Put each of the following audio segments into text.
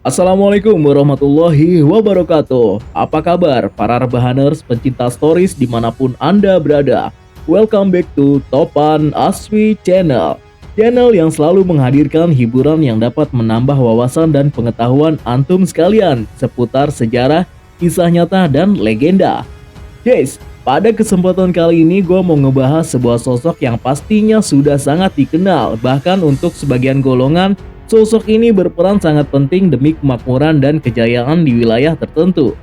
Assalamualaikum warahmatullahi wabarakatuh. Apa kabar para rebahaners pencinta stories dimanapun Anda berada? Welcome back to Topan Aswi Channel. Channel yang selalu menghadirkan hiburan yang dapat menambah wawasan dan pengetahuan antum sekalian seputar sejarah, kisah nyata, dan legenda. Guys, pada kesempatan kali ini gue mau ngebahas sebuah sosok yang pastinya sudah sangat dikenal. Bahkan untuk sebagian golongan, sosok ini berperan sangat penting demi kemakmuran dan kejayaan di wilayah tertentu.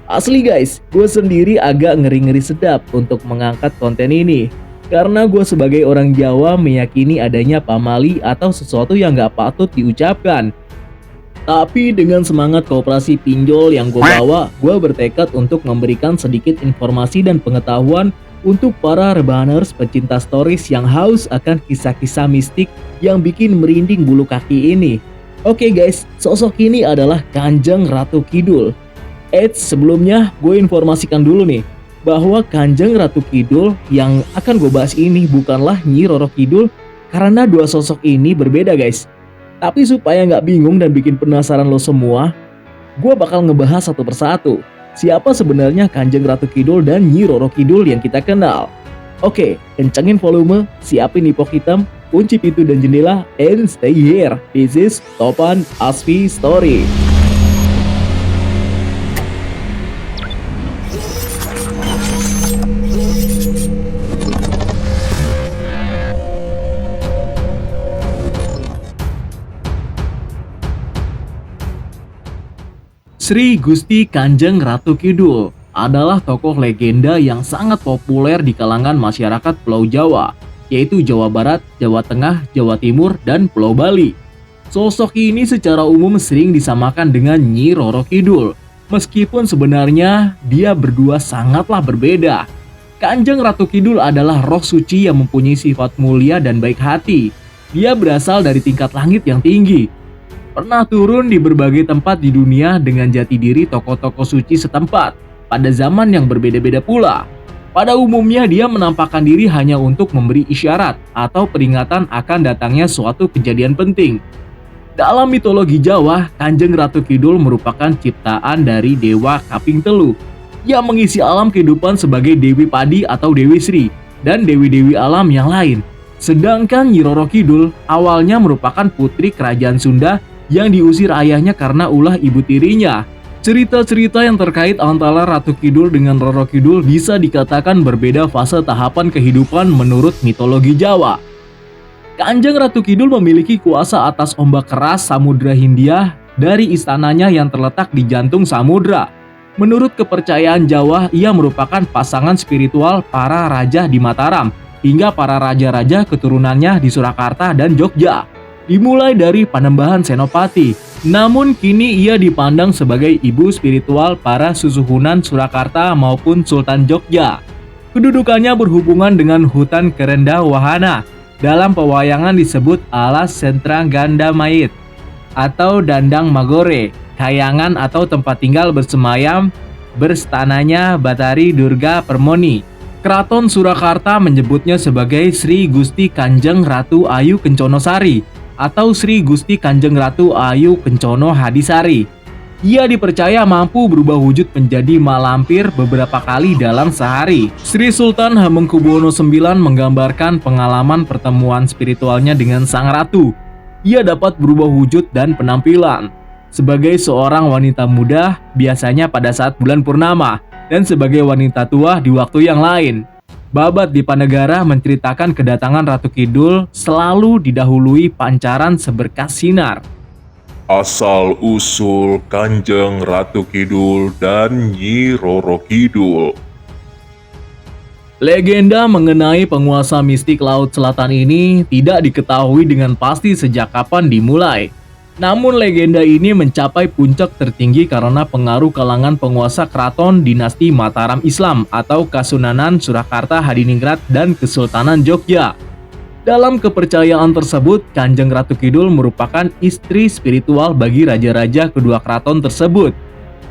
Asli guys, gue sendiri agak ngeri-ngeri sedap untuk mengangkat konten ini. Karena gue sebagai orang Jawa meyakini adanya pamali atau sesuatu yang gak patut diucapkan. Tapi dengan semangat kooperasi pinjol yang gue bawa, gue bertekad untuk memberikan sedikit informasi dan pengetahuan untuk para rebahaners pecinta stories yang haus akan kisah-kisah mistik yang bikin merinding bulu kaki ini. Oke guys, sosok ini adalah Kanjeng Ratu Kidul. Sebelumnya gue informasikan dulu nih, bahwa Kanjeng Ratu Kidul yang akan gue bahas ini bukanlah Nyi Roro Kidul, karena dua sosok ini berbeda guys. Tapi supaya nggak bingung dan bikin penasaran lo semua, gue bakal ngebahas satu persatu. Siapa sebenarnya Kanjeng Ratu Kidul dan Nyi Roro Kidul yang kita kenal? Oke, kencengin volume, siapin ipok hitam, kunci pintu dan jendela, and stay here. This is Topan Aswi Story. Sri Gusti Kanjeng Ratu Kidul adalah tokoh legenda yang sangat populer di kalangan masyarakat Pulau Jawa, yaitu Jawa Barat, Jawa Tengah, Jawa Timur, dan Pulau Bali. Sosok ini secara umum sering disamakan dengan Nyi Roro Kidul, meskipun sebenarnya dia berdua sangatlah berbeda. Kanjeng Ratu Kidul adalah roh suci yang mempunyai sifat mulia dan baik hati. Dia berasal dari tingkat langit yang tinggi. Pernah turun di berbagai tempat di dunia dengan jati diri tokoh-tokoh suci setempat pada zaman yang berbeda-beda pula. Pada umumnya dia menampakkan diri hanya untuk memberi isyarat atau peringatan akan datangnya suatu kejadian penting. Dalam mitologi Jawa, Kanjeng Ratu Kidul merupakan ciptaan dari Dewa Kaping Telu yang mengisi alam kehidupan sebagai Dewi Padi atau Dewi Sri dan dewi-dewi alam yang lain. Sedangkan Nyi Roro Kidul awalnya merupakan putri kerajaan Sunda yang diusir ayahnya karena ulah ibu tirinya. Cerita-cerita yang terkait antara Ratu Kidul dengan Roro Kidul bisa dikatakan berbeda fase tahapan kehidupan menurut mitologi Jawa. Kanjeng Ratu Kidul memiliki kuasa atas ombak keras Samudra Hindia dari istananya yang terletak di jantung samudra. Menurut kepercayaan Jawa, ia merupakan pasangan spiritual para raja di Mataram hingga para raja-raja keturunannya di Surakarta dan Jogja. Dimulai dari Panembahan Senopati, namun kini ia dipandang sebagai ibu spiritual para susuhunan Surakarta maupun Sultan Jogja. Kedudukannya berhubungan dengan hutan Kerenda Wahana. Dalam pewayangan disebut alas sentra ganda mayit atau dandang magore, kayangan atau tempat tinggal bersemayam berstananya Batari Durga Permoni. Keraton Surakarta menyebutnya sebagai Sri Gusti Kanjeng Ratu Ayu Kenconosari atau Sri Gusti Kanjeng Ratu Ayu Kencono Hadisari. Ia dipercaya mampu berubah wujud menjadi malampir beberapa kali dalam sehari. Sri Sultan Hamengkubuwono IX menggambarkan pengalaman pertemuan spiritualnya dengan sang ratu. Ia dapat berubah wujud dan penampilan sebagai seorang wanita muda biasanya pada saat bulan purnama dan sebagai wanita tua di waktu yang lain. Babat Dipanegara menceritakan kedatangan Ratu Kidul selalu didahului pancaran seberkas sinar. Asal-usul Kanjeng Ratu Kidul dan Nyi Roro Kidul. Legenda mengenai penguasa mistik Laut Selatan ini tidak diketahui dengan pasti sejak kapan dimulai. Namun legenda ini mencapai puncak tertinggi karena pengaruh kalangan penguasa keraton dinasti Mataram Islam atau Kasunanan Surakarta Hadiningrat dan Kesultanan Jogja. Dalam kepercayaan tersebut, Kanjeng Ratu Kidul merupakan istri spiritual bagi raja-raja kedua keraton tersebut.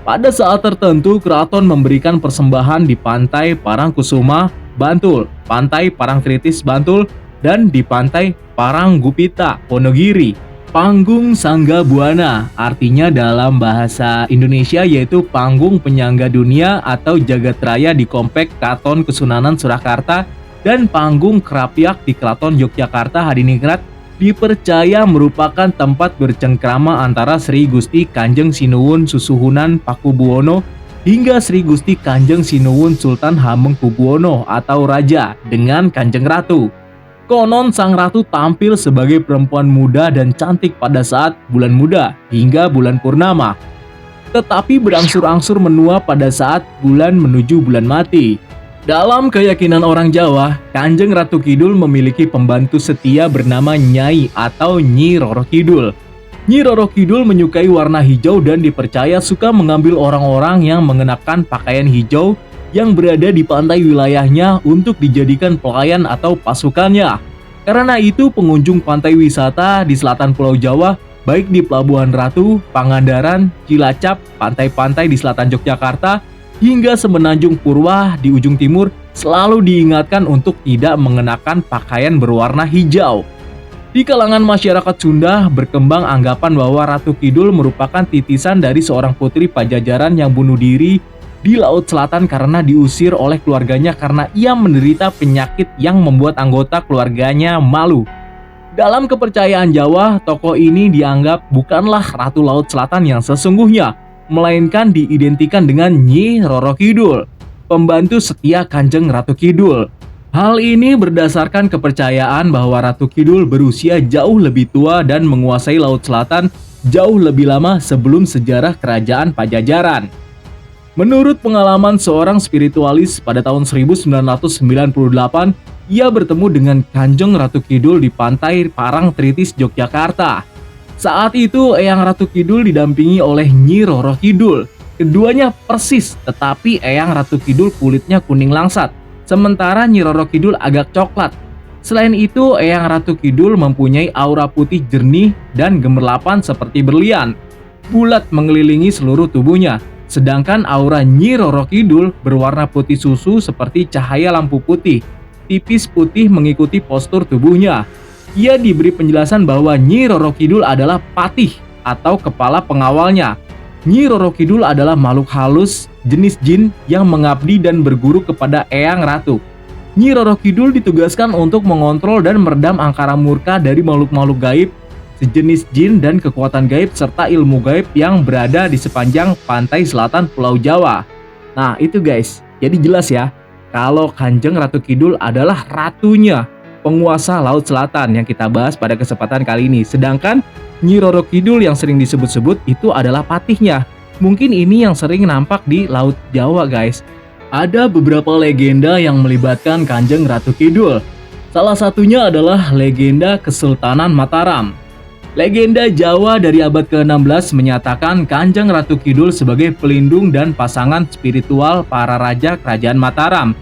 Pada saat tertentu, keraton memberikan persembahan di Pantai Parangkusuma, Bantul, Pantai Parangtritis, Bantul, dan di Pantai Paranggupita, Wonogiri. Panggung Sangga Buana, artinya dalam bahasa Indonesia yaitu Panggung Penyangga Dunia atau Jagat Raya di Komplek Keraton Kesunanan Surakarta dan Panggung Krapyak di Keraton Yogyakarta Hadiningrat dipercaya merupakan tempat bercengkrama antara Sri Gusti Kanjeng Sinuwun Susuhunan Pakubuwono hingga Sri Gusti Kanjeng Sinuwun Sultan Hamengkubuwono atau Raja dengan Kanjeng Ratu. Konon sang ratu tampil sebagai perempuan muda dan cantik pada saat bulan muda hingga bulan purnama, tetapi berangsur-angsur menua pada saat bulan menuju bulan mati. Dalam keyakinan orang Jawa, Kanjeng Ratu Kidul memiliki pembantu setia bernama Nyai atau Nyi Roro Kidul. Nyi Roro Kidul menyukai warna hijau dan dipercaya suka mengambil orang-orang yang mengenakan pakaian hijau yang berada di pantai wilayahnya untuk dijadikan pelayan atau pasukannya. Karena itu pengunjung pantai wisata di selatan Pulau Jawa, baik di Pelabuhan Ratu, Pangandaran, Cilacap, pantai-pantai di selatan Yogyakarta, hingga Semenanjung Purwa di ujung timur, selalu diingatkan untuk tidak mengenakan pakaian berwarna hijau. Di kalangan masyarakat Sunda berkembang anggapan bahwa Ratu Kidul merupakan titisan dari seorang putri Pajajaran yang bunuh diri di Laut Selatan karena diusir oleh keluarganya karena ia menderita penyakit yang membuat anggota keluarganya malu. Dalam kepercayaan Jawa, tokoh ini dianggap bukanlah Ratu Laut Selatan yang sesungguhnya, melainkan diidentikan dengan Nyi Roro Kidul, pembantu setia Kanjeng Ratu Kidul. Hal ini berdasarkan kepercayaan bahwa Ratu Kidul berusia jauh lebih tua dan menguasai Laut Selatan jauh lebih lama sebelum sejarah kerajaan Pajajaran. Menurut pengalaman seorang spiritualis pada tahun 1998, ia bertemu dengan Kanjeng Ratu Kidul di pantai Parangtritis, Yogyakarta. Saat itu Eyang Ratu Kidul didampingi oleh Nyi Roro Kidul. Keduanya persis, tetapi Eyang Ratu Kidul kulitnya kuning langsat, sementara Nyi Roro Kidul agak coklat. Selain itu, Eyang Ratu Kidul mempunyai aura putih jernih dan gemerlapan seperti berlian, bulat mengelilingi seluruh tubuhnya. Sedangkan aura Nyi Roro Kidul berwarna putih susu seperti cahaya lampu putih, tipis putih mengikuti postur tubuhnya. Ia diberi penjelasan bahwa Nyi Roro Kidul adalah patih atau kepala pengawalnya. Nyi Roro Kidul adalah makhluk halus jenis jin yang mengabdi dan berguru kepada Eyang Ratu. Nyi Roro Kidul ditugaskan untuk mengontrol dan meredam angkara murka dari makhluk-makhluk gaib, sejenis jin dan kekuatan gaib serta ilmu gaib yang berada di sepanjang pantai selatan Pulau Jawa. Nah itu guys, jadi jelas ya, kalau Kanjeng Ratu Kidul adalah ratunya, penguasa Laut Selatan yang kita bahas pada kesempatan kali ini. Sedangkan Nyi Roro Kidul yang sering disebut-sebut itu adalah patihnya. Mungkin ini yang sering nampak di Laut Jawa guys. Ada beberapa legenda yang melibatkan Kanjeng Ratu Kidul. Salah satunya adalah legenda Kesultanan Mataram. Legenda Jawa dari abad ke-16 menyatakan Kanjeng Ratu Kidul sebagai pelindung dan pasangan spiritual para raja kerajaan Mataram.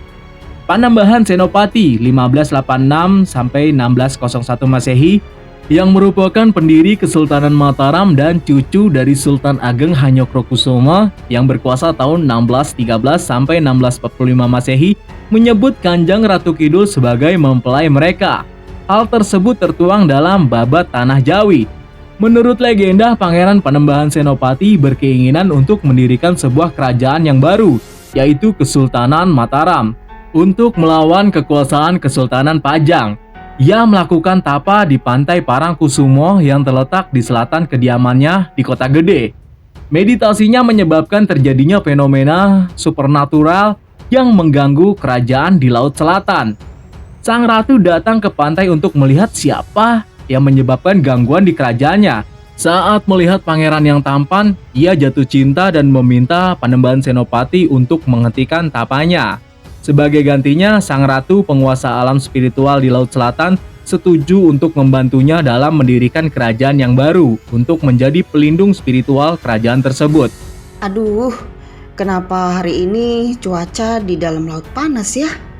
Panembahan Senopati 1586 sampai 1601 Masehi yang merupakan pendiri Kesultanan Mataram dan cucu dari Sultan Ageng Hanyokrokusumo yang berkuasa tahun 1613 sampai 1645 Masehi menyebut Kanjeng Ratu Kidul sebagai mempelai mereka. Hal tersebut tertuang dalam Babat Tanah Jawi. Menurut legenda, Pangeran Panembahan Senopati berkeinginan untuk mendirikan sebuah kerajaan yang baru, yaitu Kesultanan Mataram, untuk melawan kekuasaan Kesultanan Pajang. Ia melakukan tapa di pantai Parangkusumo yang terletak di selatan kediamannya di Kota Gede. Meditasinya menyebabkan terjadinya fenomena supernatural yang mengganggu kerajaan di Laut Selatan. Sang ratu datang ke pantai untuk melihat siapa yang menyebabkan gangguan di kerajaannya. Saat melihat pangeran yang tampan, ia jatuh cinta dan meminta Panembahan Senopati untuk menghentikan tapanya. Sebagai gantinya, sang ratu penguasa alam spiritual di Laut Selatan setuju untuk membantunya dalam mendirikan kerajaan yang baru untuk menjadi pelindung spiritual kerajaan tersebut. Aduh, kenapa hari ini cuaca di dalam laut panas ya?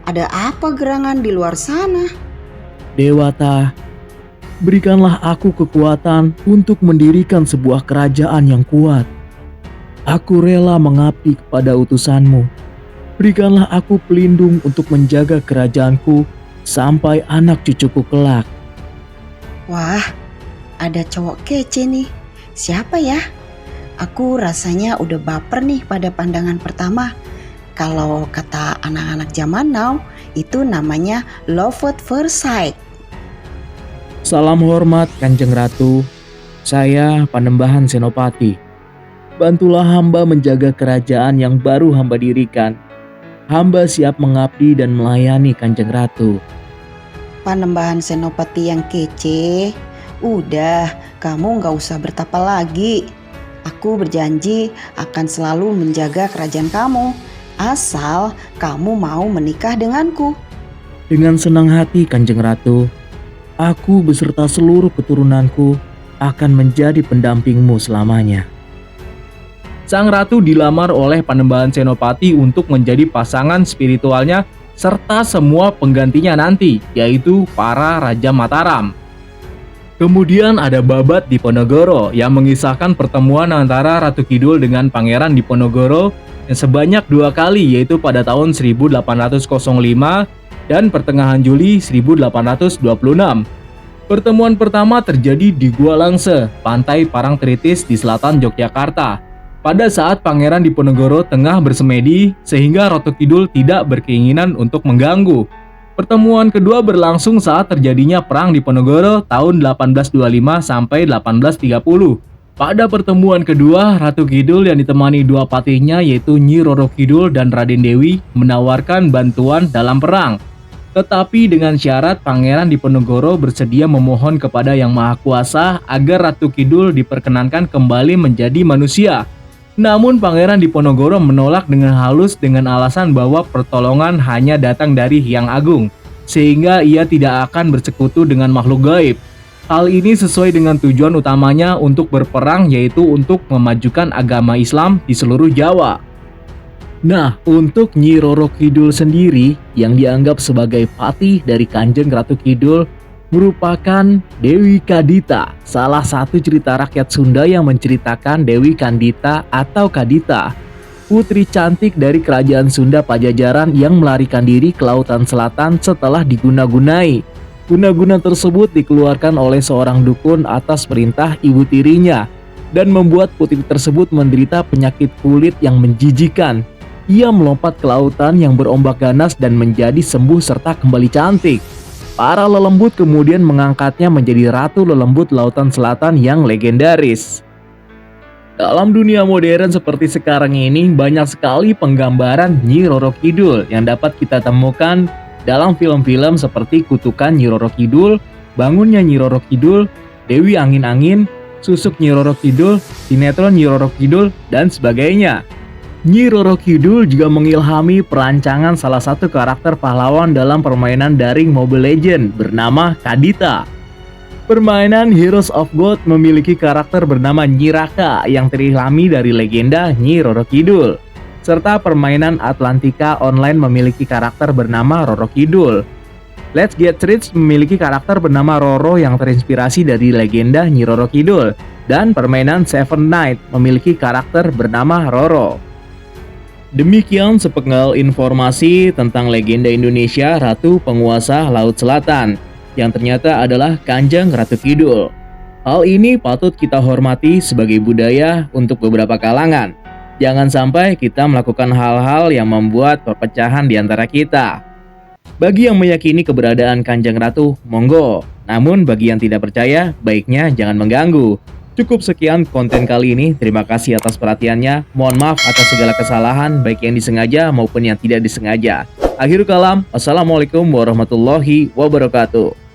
Ada apa gerangan di luar sana? Dewata, berikanlah aku kekuatan untuk mendirikan sebuah kerajaan yang kuat. Aku rela mengabdi kepada utusanmu. Berikanlah aku pelindung untuk menjaga kerajaanku sampai anak cucuku kelak. Wah, ada cowok kece nih. Siapa ya? Aku rasanya udah baper nih pada pandangan pertama. Kalau kata anak-anak zaman now, itu namanya love at first sight. Salam hormat Kanjeng Ratu. Saya Panembahan Senopati. Bantulah hamba menjaga kerajaan yang baru hamba dirikan. Hamba siap mengabdi dan melayani Kanjeng Ratu. Panembahan Senopati yang kece. Udah, kamu gak usah bertapa lagi. Aku berjanji akan selalu menjaga kerajaan kamu. Asal kamu mau menikah denganku. Dengan senang hati Kanjeng Ratu. Aku beserta seluruh keturunanku akan menjadi pendampingmu selamanya. Sang ratu dilamar oleh Panembahan Senopati untuk menjadi pasangan spiritualnya serta semua penggantinya nanti, yaitu para Raja Mataram. Kemudian ada Babat Diponegoro yang mengisahkan pertemuan antara Ratu Kidul dengan Pangeran Diponegoro yang sebanyak 2 kali, yaitu pada tahun 1805 dan pertengahan Juli 1826. Pertemuan pertama terjadi di Gua Langse, pantai Parangtritis di selatan Yogyakarta. Pada saat Pangeran Diponegoro tengah bersemedi sehingga Ratu Kidul tidak berkeinginan untuk mengganggu. Pertemuan kedua berlangsung saat terjadinya Perang Diponegoro tahun 1825 sampai 1830. Pada pertemuan kedua, Ratu Kidul yang ditemani 2 patihnya yaitu Nyi Roro Kidul dan Raden Dewi menawarkan bantuan dalam perang. Tetapi dengan syarat Pangeran Diponegoro bersedia memohon kepada Yang Maha Kuasa agar Ratu Kidul diperkenankan kembali menjadi manusia. Namun Pangeran Diponegoro menolak dengan halus dengan alasan bahwa pertolongan hanya datang dari Hyang Agung, sehingga ia tidak akan bersekutu dengan makhluk gaib. Hal ini sesuai dengan tujuan utamanya untuk berperang, yaitu untuk memajukan agama Islam di seluruh Jawa. Nah, untuk Nyi Roro Kidul sendiri yang dianggap sebagai patih dari Kanjeng Ratu Kidul merupakan Dewi Kadita, salah satu cerita rakyat Sunda yang menceritakan Dewi Kandita atau Kadita, putri cantik dari kerajaan Sunda Pajajaran yang melarikan diri ke lautan selatan setelah diguna-gunai. Guna-guna tersebut dikeluarkan oleh seorang dukun atas perintah ibu tirinya dan membuat putri tersebut menderita penyakit kulit yang menjijikan. Ia melompat ke lautan yang berombak ganas dan menjadi sembuh serta kembali cantik. Para lelembut kemudian mengangkatnya menjadi Ratu Lelembut Lautan Selatan yang legendaris. Dalam dunia modern seperti sekarang ini, banyak sekali penggambaran Nyi Roro Kidul yang dapat kita temukan dalam film-film seperti Kutukan Nyi Roro Kidul, Bangunnya Nyi Roro Kidul, Dewi Angin-Angin, Susuk Nyi Roro Kidul, Sinetron Nyi Roro Kidul, dan sebagainya. Nyi Roro Kidul juga mengilhami perancangan salah satu karakter pahlawan dalam permainan daring Mobile Legends bernama Kadita. Permainan Heroes of God memiliki karakter bernama Nyi Raka yang terilhami dari legenda Nyi Roro Kidul. Serta permainan Atlantika Online memiliki karakter bernama Roro Kidul. Let's Get Rich memiliki karakter bernama Roro yang terinspirasi dari legenda Nyi Roro Kidul. Dan permainan Seven Knights memiliki karakter bernama Roro. Demikian sepenggal informasi tentang legenda Indonesia Ratu Penguasa Laut Selatan yang ternyata adalah Kanjeng Ratu Kidul. Hal ini patut kita hormati sebagai budaya untuk beberapa kalangan. Jangan sampai kita melakukan hal-hal yang membuat perpecahan di antara kita. Bagi yang meyakini keberadaan Kanjeng Ratu, monggo. Namun bagi yang tidak percaya, baiknya jangan mengganggu. Cukup sekian konten kali ini, terima kasih atas perhatiannya, mohon maaf atas segala kesalahan baik yang disengaja maupun yang tidak disengaja. Akhirul kalam, wassalamualaikum warahmatullahi wabarakatuh.